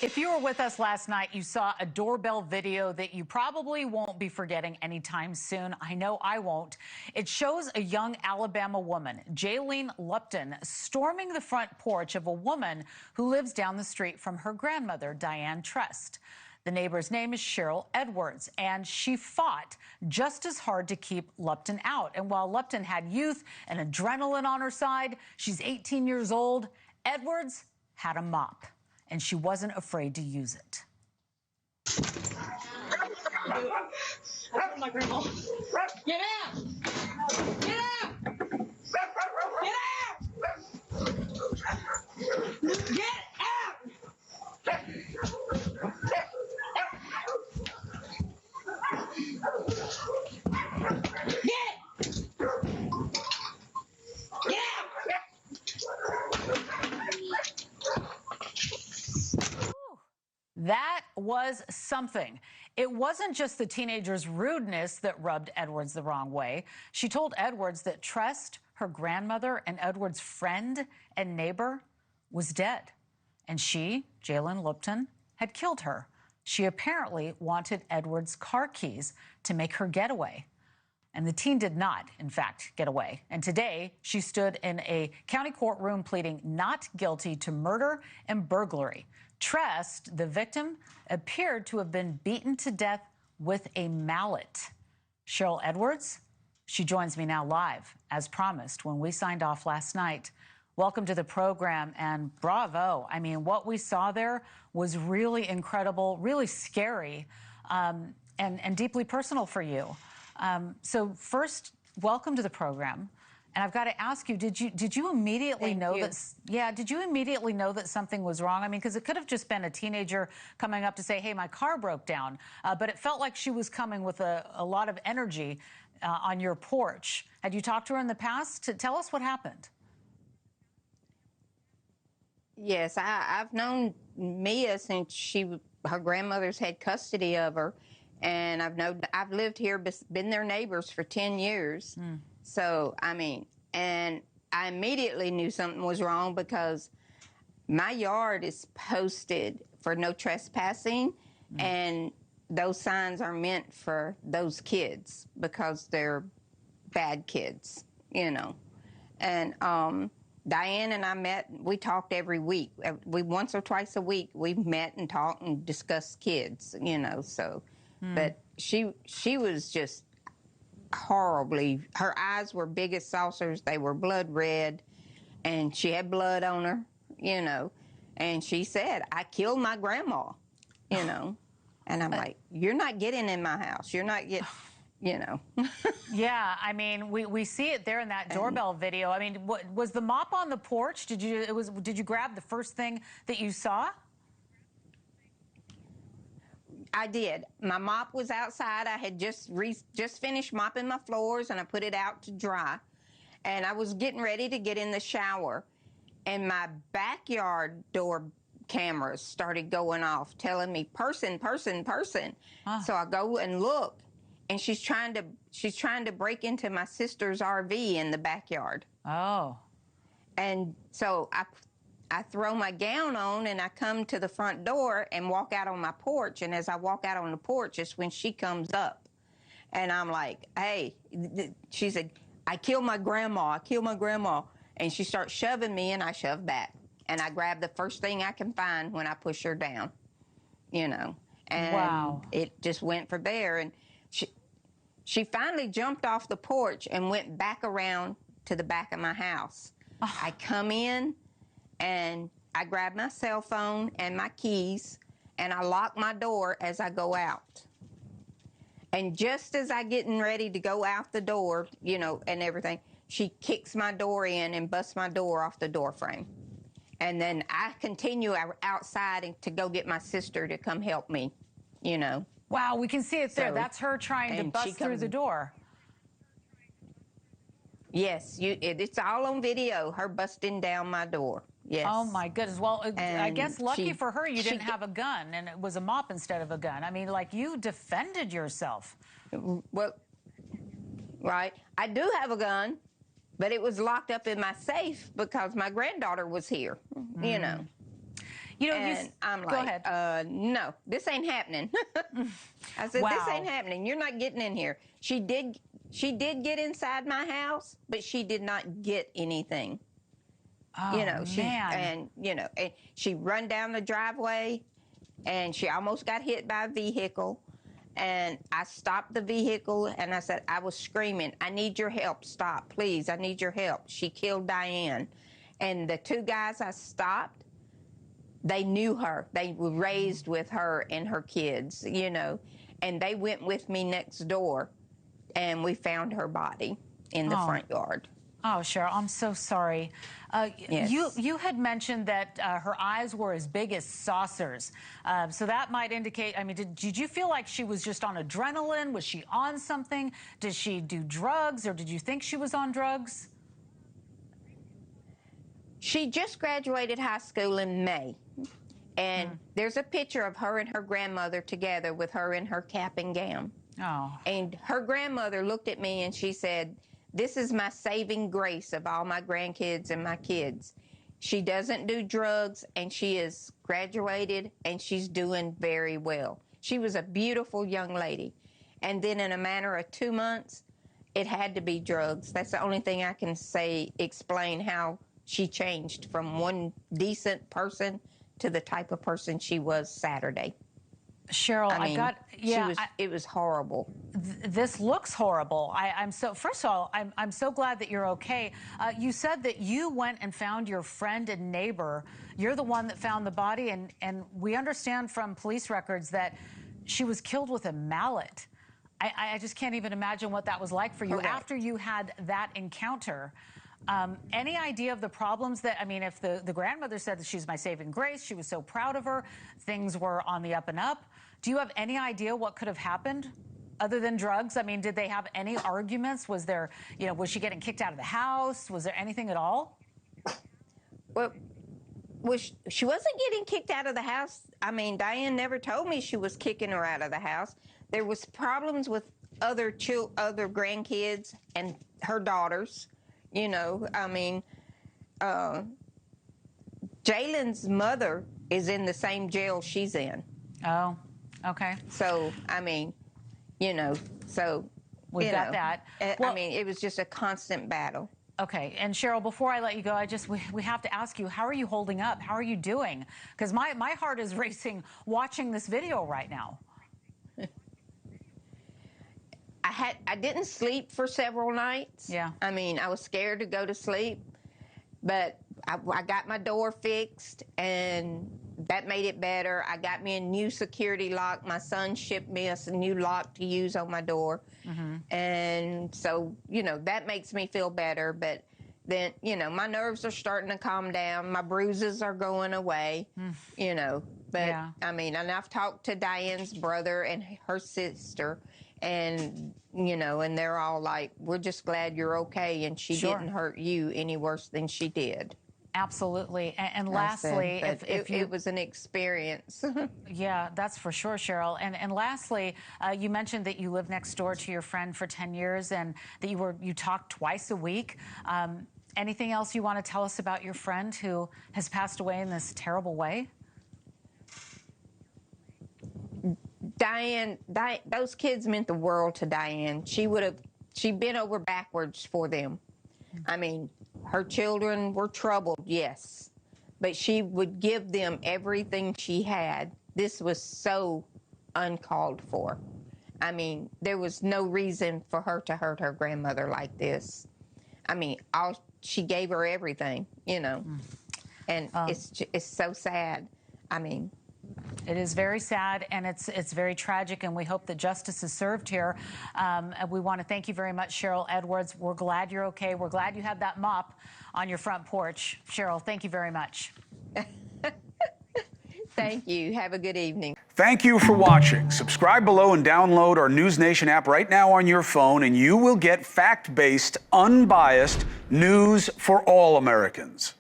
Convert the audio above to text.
If you were with us last night, you saw a doorbell video that you probably won't be forgetting anytime soon. I know I won't. It shows a young Alabama woman, Jaylene Lupton, storming the front porch of a woman who lives down the street from her grandmother, Diane Trust. The neighbor's name is Cheryl Edwards, and she fought just as hard to keep Lupton out. And while Lupton had youth and adrenaline on her side, she's 18 years old, Edwards had a mop, and she wasn't afraid to use it. My grandma. Get out! Get out! Get out! Get out! That was something. It wasn't just the teenager's rudeness that rubbed Edwards the wrong way. She told Edwards that Trust, her grandmother, and Edwards' friend and neighbor, was dead. And she, Jaylene Lupton, had killed her. She apparently wanted Edwards' car keys to make her get away. And the teen did not, in fact, get away. And today, she stood in a county courtroom pleading not guilty to murder and burglary. Trust, the victim, appeared to have been beaten to death with a mallet. Cheryl Edwards, she joins me now live, as promised, when we signed off last night. Welcome to the program, and bravo. I mean, what we saw there was really incredible, really scary, and deeply personal for you. So first, welcome to the program. And I've got to ask you, did you immediately know that? Yeah, did you immediately know that something was wrong? I mean, because it could have just been a teenager coming up to say, hey, my car broke down. But it felt like she was coming with a lot of energy on your porch. Had you talked to her in the past? Tell us what happened. Yes, I've known Mia since her grandmother's had custody of her. And I've lived here, been their neighbors for 10 years. Mm. So, I mean, and I immediately knew something was wrong because my yard is posted for no trespassing. Mm. And those signs are meant for those kids because they're bad kids, you know. And Diane and I met, we talked every week. Once or twice a week, we've met and talked and discussed kids, you know, so. But she was just horribly, her eyes were big as saucers, they were blood red, and she had blood on her, you know, and she said, I killed my grandma, you know, and I'm like, you're not getting in my house, you're not getting, you know. Yeah, I mean, we see it there in that doorbell video. I mean, was the mop on the porch? Did you grab the first thing that you saw? I did. My mop was outside. I had just finished mopping my floors, and I put it out to dry. And I was getting ready to get in the shower, and my backyard door cameras started going off, telling me person, person, person. Huh. So I go and look, and she's trying to break into my sister's RV in the backyard. Oh. And so I throw my gown on and I come to the front door and walk out on my porch. And as I walk out on the porch, it's when she comes up. And I'm like, hey, she said, I killed my grandma, I killed my grandma. And she starts shoving me and I shove back. And I grab the first thing I can find when I push her down, you know. And wow. It just went from there. And she finally jumped off the porch and went back around to the back of my house. Oh. I come in, and I grab my cell phone and my keys, and I lock my door as I go out. And just as I getting ready to go out the door, you know, and everything, she kicks my door in and busts my door off the door frame. And then I continue outside to go get my sister to come help me, you know. Wow, we can see it there. That's her trying to bust through the door. Yes, it's all on video, her busting down my door. Yes. Oh, my goodness. Well, I guess lucky for her, you didn't have a gun, and it was a mop instead of a gun. I mean, like, you defended yourself. Well, right. I do have a gun, but it was locked up in my safe because my granddaughter was here, you know. You know, And I'm go like, ahead. no, this ain't happening. I said, Wow. this ain't happening. You're not getting in here. She did get inside my house, but she did not get anything. Oh, You know, man. and she run down the driveway, and she almost got hit by a vehicle. And I stopped the vehicle, and I said, I was screaming, I need your help. Stop, please. I need your help. She killed Diane. And the two guys I stopped, they knew her. They were raised with her and her kids, you know. And they went with me next door, and we found her body in the front yard. Oh, Cheryl, I'm so sorry. Yes. You had mentioned that her eyes were as big as saucers. So that might indicate, I mean, did you feel like she was just on adrenaline? Was she on something? Did she do drugs, or did you think she was on drugs? She just graduated high school in May. And there's a picture of her and her grandmother together with her in her cap and gown. Oh. And her grandmother looked at me and she said, this is my saving grace of all my grandkids and my kids. She doesn't do drugs, and she is graduated, and she's doing very well. She was a beautiful young lady. And then in a matter of 2 months, it had to be drugs. That's the only thing I can say, explain how she changed from one decent person to the type of person she was Saturday. Cheryl, I mean, it was horrible. This looks horrible. First of all, I'm so glad that you're okay. You said that you went and found your friend and neighbor. You're the one that found the body, and we understand from police records that she was killed with a mallet. I just can't even imagine what that was like for you. Correct. After you had that encounter. Any idea of the problems that, I mean, if the grandmother said that she's my saving grace, she was so proud of her, things were on the up and up. Do you have any idea what could have happened other than drugs? I mean, did they have any arguments? Was there, you know, was she getting kicked out of the house? Was there anything at all? Well, she wasn't getting kicked out of the house. I mean, Diane never told me she was kicking her out of the house. There was problems with other grandkids and her daughters. You know, I mean, Jalen's mother is in the same jail she's in. Oh, okay. So, I mean, you know, so. We've got that. Well, I mean, it was just a constant battle. Okay, and Cheryl, before I let you go, we have to ask you, how are you holding up? How are you doing? Because my heart is racing watching this video right now. I didn't sleep for several nights. Yeah. I mean, I was scared to go to sleep, but I got my door fixed, and that made it better. I got me a new security lock. My son shipped me a new lock to use on my door. And so, you know, that makes me feel better. But then, you know, my nerves are starting to calm down. My bruises are going away, you know. But, Yeah. I mean, and I've talked to Diane's brother and her sister, and, you know, and they're all like, we're just glad you're okay, and she Sure. didn't hurt you any worse than she did. Absolutely. And lastly, if it was an experience. Yeah, that's for sure, Cheryl. And lastly, you mentioned that you lived next door to your friend for 10 years and that you talked twice a week. Anything else you want to tell us about your friend who has passed away in this terrible way? Diane, those kids meant the world to Diane. She bent over backwards for them. I mean, her children were troubled, yes, but she would give them everything she had. This was so uncalled for. I mean, there was no reason for her to hurt her grandmother like this. I mean, she gave her everything, you know, and it's so sad. I mean, it is very sad, and it's very tragic, and we hope that justice is served here. We want to thank you very much, Cheryl Edwards. We're glad you're okay. We're glad you had that mop on your front porch. Cheryl, thank you very much. Thank you. Have a good evening. Thank you for watching. Subscribe below and download our NewsNation app right now on your phone, and you will get fact-based, unbiased news for all Americans.